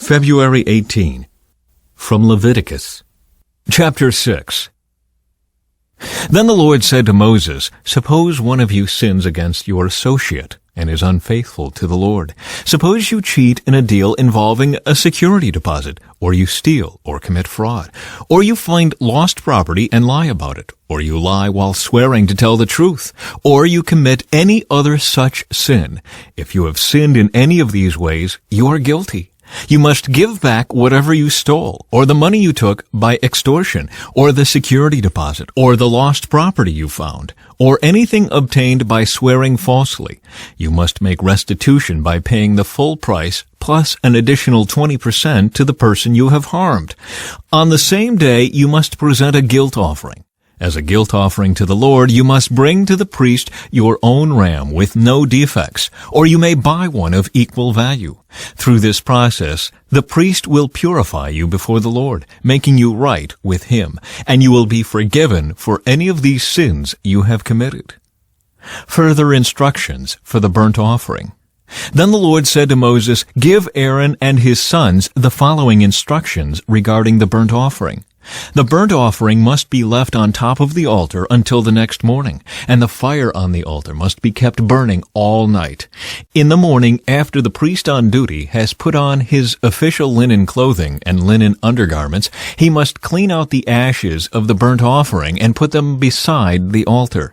February 18. From Leviticus. Chapter 6. Then the Lord said to Moses, Suppose one of you sins against your associate and is unfaithful to the Lord. Suppose you cheat in a deal involving a security deposit, or you steal or commit fraud, or you find lost property and lie about it, or you lie while swearing to tell the truth, or you commit any other such sin. If you have sinned in any of these ways, you are guilty. You must give back whatever you stole, or the money you took by extortion, or the security deposit, or the lost property you found, or anything obtained by swearing falsely. You must make restitution by paying the full price plus an additional 20% to the person you have harmed. On the same day, you must present a guilt offering. As a guilt offering to the Lord, you must bring to the priest your own ram with no defects, or you may buy one of equal value. Through this process, the priest will purify you before the Lord, making you right with him, and you will be forgiven for any of these sins you have committed. Further instructions for the burnt offering. Then the Lord said to Moses, Give Aaron and his sons the following instructions regarding the burnt offering. The burnt offering must be left on top of the altar until the next morning, and the fire on the altar must be kept burning all night. In the morning, after the priest on duty has put on his official linen clothing and linen undergarments, he must clean out the ashes of the burnt offering and put them beside the altar.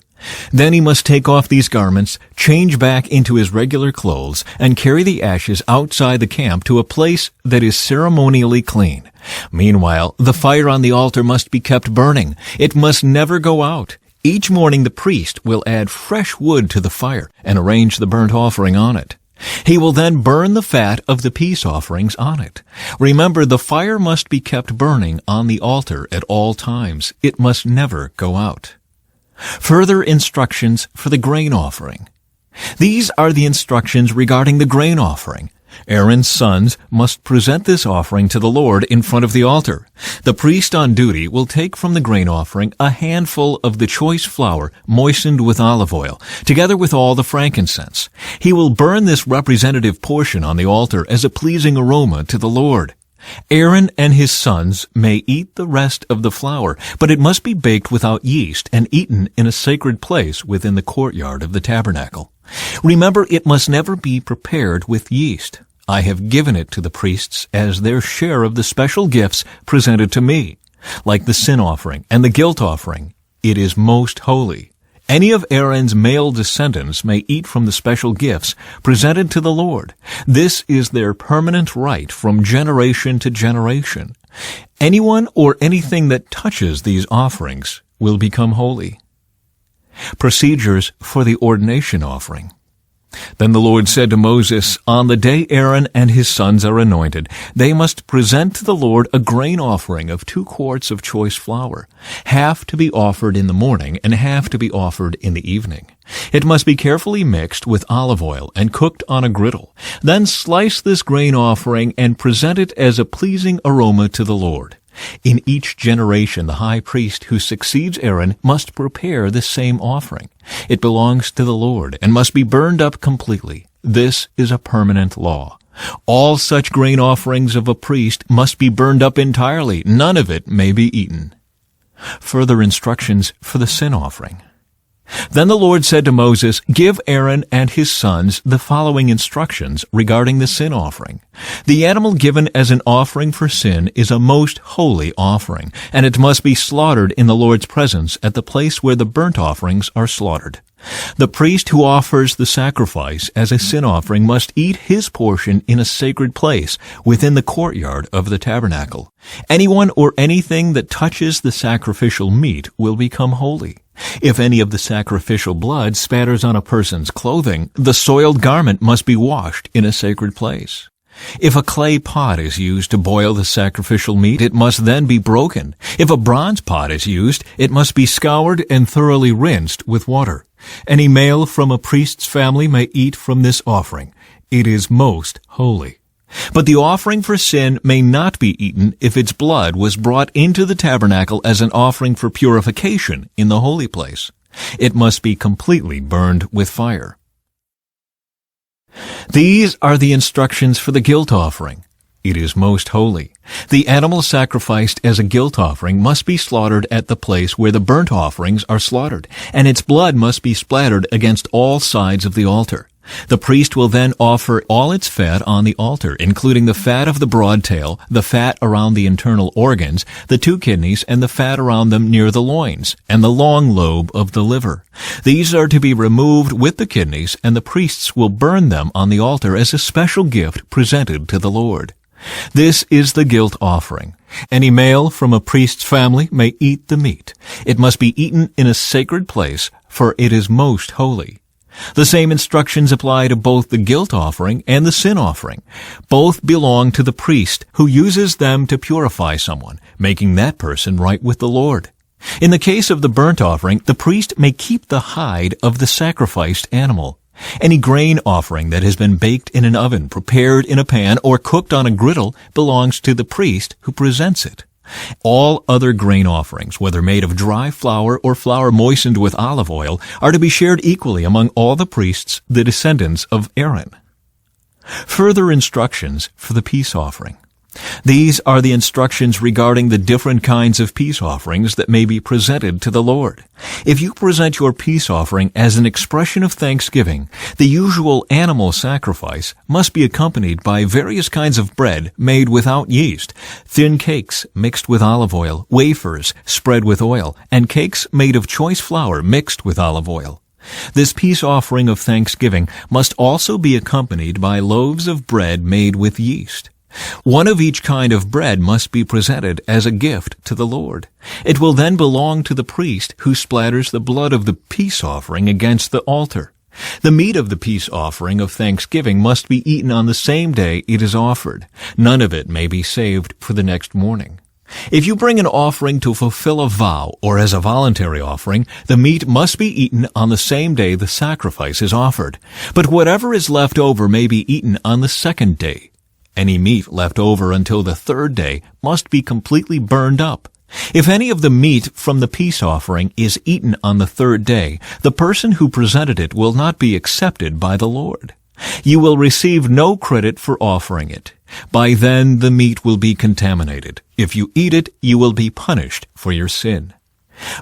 Then he must take off these garments, change back into his regular clothes, and carry the ashes outside the camp to a place that is ceremonially clean. Meanwhile, the fire on the altar must be kept burning. It must never go out. Each morning the priest will add fresh wood to the fire and arrange the burnt offering on it. He will then burn the fat of the peace offerings on it. Remember, the fire must be kept burning on the altar at all times. It must never go out. Further instructions for the grain offering. These are the instructions regarding the grain offering. Aaron's sons must present this offering to the Lord in front of the altar. The priest on duty will take from the grain offering a handful of the choice flour moistened with olive oil, together with all the frankincense. He will burn this representative portion on the altar as a pleasing aroma to the Lord. Aaron and his sons may eat the rest of the flour, but it must be baked without yeast and eaten in a sacred place within the courtyard of the tabernacle. Remember, it must never be prepared with yeast. I have given it to the priests as their share of the special gifts presented to me. Like the sin offering and the guilt offering, it is most holy. Any of Aaron's male descendants may eat from the special gifts presented to the Lord. This is their permanent right from generation to generation. Anyone or anything that touches these offerings will become holy. Procedures for the ordination offering. Then the Lord said to Moses, On the day Aaron and his sons are anointed, they must present to the Lord a grain offering of 2 quarts of choice flour, half to be offered in the morning and half to be offered in the evening. It must be carefully mixed with olive oil and cooked on a griddle. Then slice this grain offering and present it as a pleasing aroma to the Lord. In each generation, the high priest who succeeds Aaron must prepare the same offering. It belongs to the Lord and must be burned up completely. This is a permanent law. All such grain offerings of a priest must be burned up entirely. None of it may be eaten. Further instructions for the sin offering. Then the Lord said to Moses, Give Aaron and his sons the following instructions regarding the sin offering. The animal given as an offering for sin is a most holy offering, and it must be slaughtered in the Lord's presence at the place where the burnt offerings are slaughtered. The priest who offers the sacrifice as a sin offering must eat his portion in a sacred place within the courtyard of the tabernacle. Anyone or anything that touches the sacrificial meat will become holy. If any of the sacrificial blood spatters on a person's clothing, the soiled garment must be washed in a sacred place. If a clay pot is used to boil the sacrificial meat, it must then be broken. If a bronze pot is used, it must be scoured and thoroughly rinsed with water. Any male from a priest's family may eat from this offering. It is most holy. But the offering for sin may not be eaten if its blood was brought into the tabernacle as an offering for purification in the holy place. It must be completely burned with fire. These are the instructions for the guilt offering. It is most holy. The animal sacrificed as a guilt offering must be slaughtered at the place where the burnt offerings are slaughtered, and its blood must be splattered against all sides of the altar. The priest will then offer all its fat on the altar, including the fat of the broad tail, the fat around the internal organs, the 2 kidneys, and the fat around them near the loins, and the long lobe of the liver. These are to be removed with the kidneys, and the priests will burn them on the altar as a special gift presented to the Lord. This is the guilt offering. Any male from a priest's family may eat the meat. It must be eaten in a sacred place, for it is most holy. The same instructions apply to both the guilt offering and the sin offering. Both belong to the priest, who uses them to purify someone, making that person right with the Lord. In the case of the burnt offering, the priest may keep the hide of the sacrificed animal. Any grain offering that has been baked in an oven, prepared in a pan, or cooked on a griddle belongs to the priest who presents it. All other grain offerings, whether made of dry flour or flour moistened with olive oil, are to be shared equally among all the priests, the descendants of Aaron. Further instructions for the peace offering. These are the instructions regarding the different kinds of peace offerings that may be presented to the Lord. If you present your peace offering as an expression of thanksgiving, the usual animal sacrifice must be accompanied by various kinds of bread made without yeast, thin cakes mixed with olive oil, wafers spread with oil, and cakes made of choice flour mixed with olive oil. This peace offering of thanksgiving must also be accompanied by loaves of bread made with yeast. One of each kind of bread must be presented as a gift to the Lord. It will then belong to the priest, who splatters the blood of the peace offering against the altar. The meat of the peace offering of thanksgiving must be eaten on the same day it is offered. None of it may be saved for the next morning. If you bring an offering to fulfill a vow or as a voluntary offering, the meat must be eaten on the same day the sacrifice is offered. But whatever is left over may be eaten on the second day. Any meat left over until the third day must be completely burned up. If any of the meat from the peace offering is eaten on the third day, the person who presented it will not be accepted by the Lord. You will receive no credit for offering it. By then the meat will be contaminated. If you eat it, you will be punished for your sin.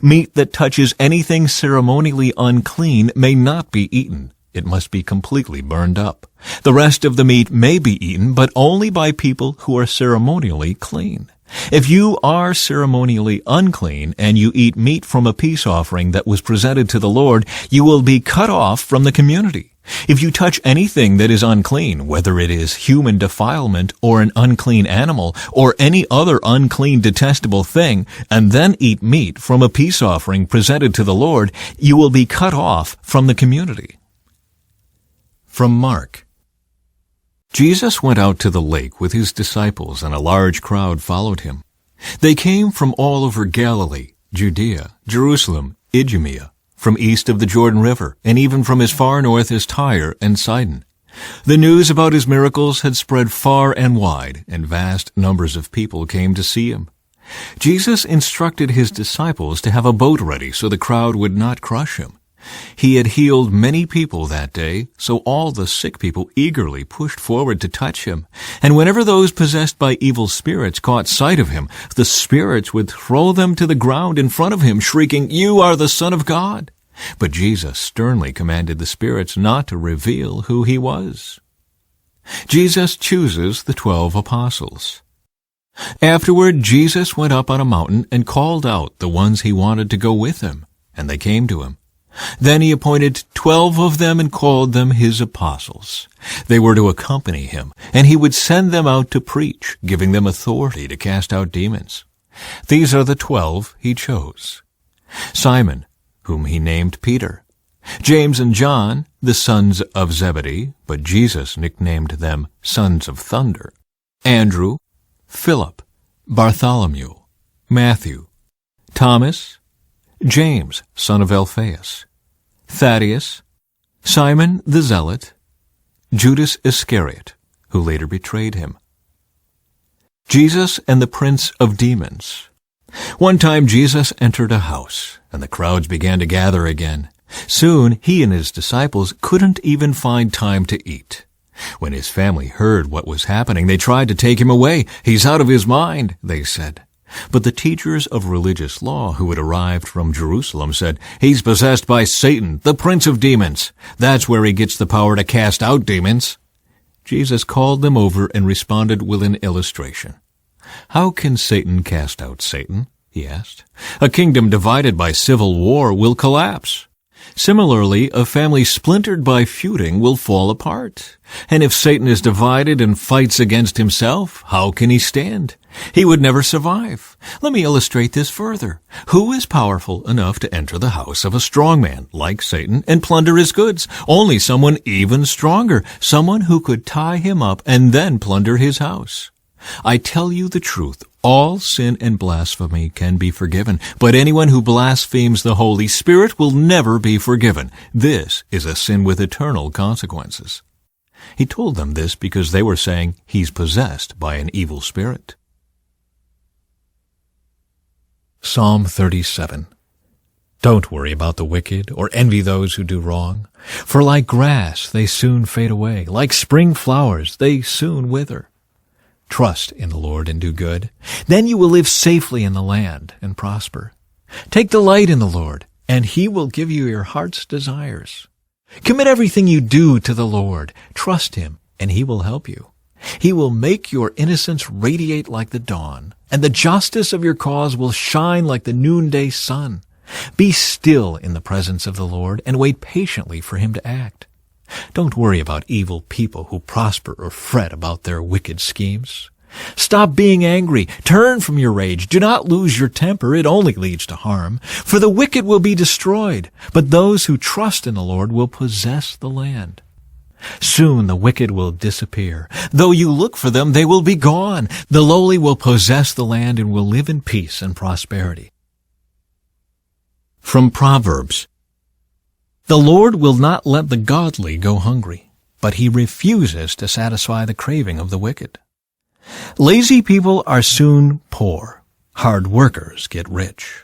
Meat that touches anything ceremonially unclean may not be eaten. It must be completely burned up. The rest of the meat may be eaten, but only by people who are ceremonially clean. If you are ceremonially unclean and you eat meat from a peace offering that was presented to the Lord, you will be cut off from the community. If you touch anything that is unclean, whether it is human defilement or an unclean animal or any other unclean detestable thing, and then eat meat from a peace offering presented to the Lord, you will be cut off from the community. From Mark. Jesus went out to the lake with his disciples, and a large crowd followed him. They came from all over Galilee, Judea, Jerusalem, Idumea, from east of the Jordan River, and even from as far north as Tyre and Sidon. The news about his miracles had spread far and wide, and vast numbers of people came to see him. Jesus instructed his disciples to have a boat ready so the crowd would not crush him. He had healed many people that day, so all the sick people eagerly pushed forward to touch him. And whenever those possessed by evil spirits caught sight of him, the spirits would throw them to the ground in front of him, shrieking, "You are the Son of God!" But Jesus sternly commanded the spirits not to reveal who he was. Jesus chooses the 12 apostles. Afterward, Jesus went up on a mountain and called out the ones he wanted to go with him, and they came to him. Then he appointed 12 of them and called them his apostles. They were to accompany him, and he would send them out to preach, giving them authority to cast out demons. These are the 12 he chose: Simon, whom he named Peter; James and John, the sons of Zebedee, but Jesus nicknamed them sons of thunder; Andrew, Philip, Bartholomew, Matthew, Thomas, James, son of Alphaeus, Thaddeus, Simon the Zealot, Judas Iscariot, who later betrayed him. Jesus and the Prince of Demons. One time Jesus entered a house, and the crowds began to gather again. Soon he and his disciples couldn't even find time to eat. When his family heard what was happening, they tried to take him away. "He's out of his mind," they said. But the teachers of religious law who had arrived from Jerusalem said, "He's possessed by Satan, the prince of demons. That's where he gets the power to cast out demons." Jesus called them over and responded with an illustration. "How can Satan cast out Satan?" he asked. "A kingdom divided by civil war will collapse. Similarly, a family splintered by feuding will fall apart. And if Satan is divided and fights against himself, how can he stand? He would never survive. Let me illustrate this further. Who is powerful enough to enter the house of a strong man like Satan and plunder his goods? Only someone even stronger, someone who could tie him up and then plunder his house. I tell you the truth, all sin and blasphemy can be forgiven, but anyone who blasphemes the Holy Spirit will never be forgiven. This is a sin with eternal consequences." He told them this because they were saying he's possessed by an evil spirit. Psalm 37. Don't worry about the wicked or envy those who do wrong, for like grass they soon fade away, like spring flowers they soon wither. Trust in the Lord and do good. Then you will live safely in the land and prosper. Take delight in the Lord, and he will give you your heart's desires. Commit everything you do to the Lord. Trust him, and he will help you. He will make your innocence radiate like the dawn, and the justice of your cause will shine like the noonday sun. Be still in the presence of the Lord, and wait patiently for him to act. Don't worry about evil people who prosper or fret about their wicked schemes. Stop being angry. Turn from your rage. Do not lose your temper. It only leads to harm. For the wicked will be destroyed, but those who trust in the Lord will possess the land. Soon the wicked will disappear. Though you look for them, they will be gone. The lowly will possess the land and will live in peace and prosperity. From Proverbs. The Lord will not let the godly go hungry, but he refuses to satisfy the craving of the wicked. Lazy people are soon poor. Hard workers get rich.